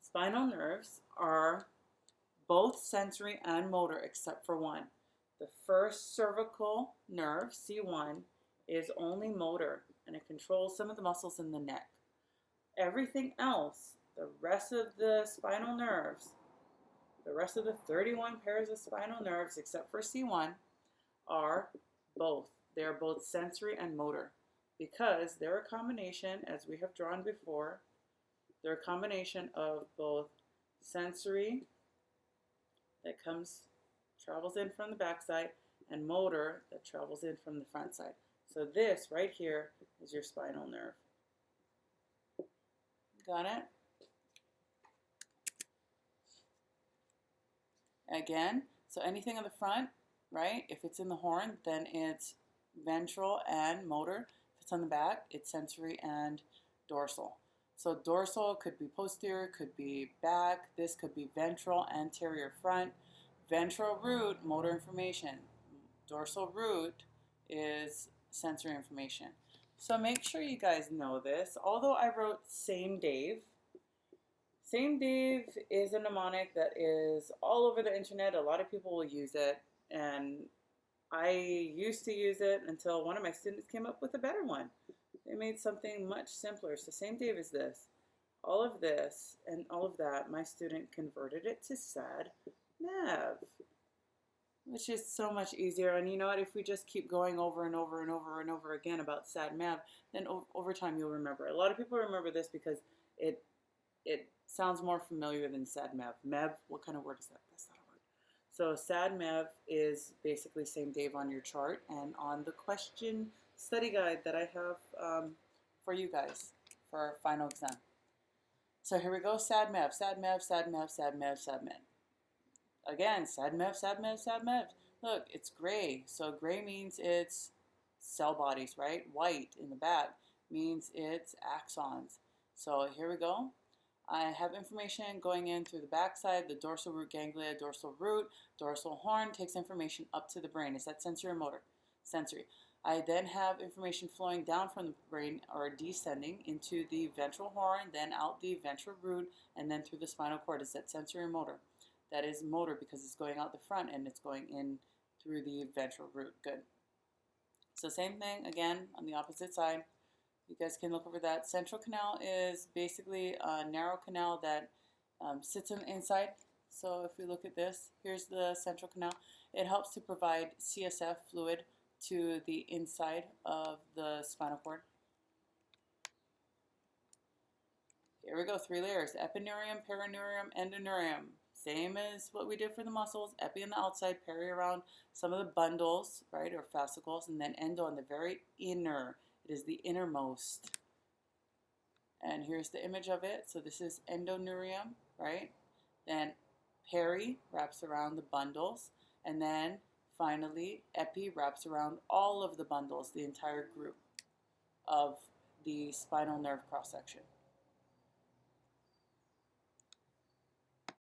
Spinal nerves are both sensory and motor except for one. The first cervical nerve, C1, is only motor and it controls some of the muscles in the neck. Everything else, the rest of the spinal nerves, the rest of the 31 pairs of spinal nerves except for C1 are both. They are both sensory and motor because they're a combination, as we have drawn before, they're a combination of both sensory that travels in from the back side and motor that travels in from the front side. So this right here is your spinal nerve. Got it? Again, so anything on the front, right? If it's in the horn, then it's ventral and motor. If it's on the back, it's sensory and dorsal. So dorsal could be posterior, could be back. This could be ventral, anterior, front. Ventral root, motor information. Dorsal root is sensory information. So make sure you guys know this. Although I wrote Same Dave is a mnemonic that is all over the internet. A lot of people will use it, and I used to use it until one of my students came up with a better one. They made something much simpler. So Same Dave is this. All of this and all of that, my student converted it to SAD Mav, which is so much easier. And you know what? If we just keep going over and over and over and over again about SAD Mav, then over time you'll remember it. A lot of people remember this because it sounds more familiar than SAD Mav. Mav, what kind of word is that? That's not a word. So SAD Mav is basically Same Dave on your chart and on the question study guide that I have for you guys for our final exam. So here we go, SAD Mav, SAD Mav, SAD Mav, SAD Mav, SAD Mav. Again, SAD Mav, SAD Mav, SAD Mav. Look, it's gray. So gray means it's cell bodies, right? White in the back means it's axons. So here we go. I have information going in through the backside, the dorsal root ganglia, dorsal root, dorsal horn takes information up to the brain. Is that sensory or motor? Sensory. I then have information flowing down from the brain or descending into the ventral horn, then out the ventral root, and then through the spinal cord. Is that sensory or motor? That is motor because it's going out the front and it's going in through the ventral root. Good. So same thing again on the opposite side. You guys can look over that. Central canal is basically a narrow canal that sits on the inside. So if we look at this, here's the central canal. It helps to provide CSF fluid to the inside of the spinal cord. Here we go, 3 layers. Epineurium, perineurium, endoneurium. Same as what we did for the muscles. Epi on the outside, peri around some of the bundles, right, or fascicles, and then endo on the very inner. It is the innermost. And here's the image of it. So this is endoneurium, right? Then peri wraps around the bundles. And then finally, epi wraps around all of the bundles, the entire group of the spinal nerve cross-section.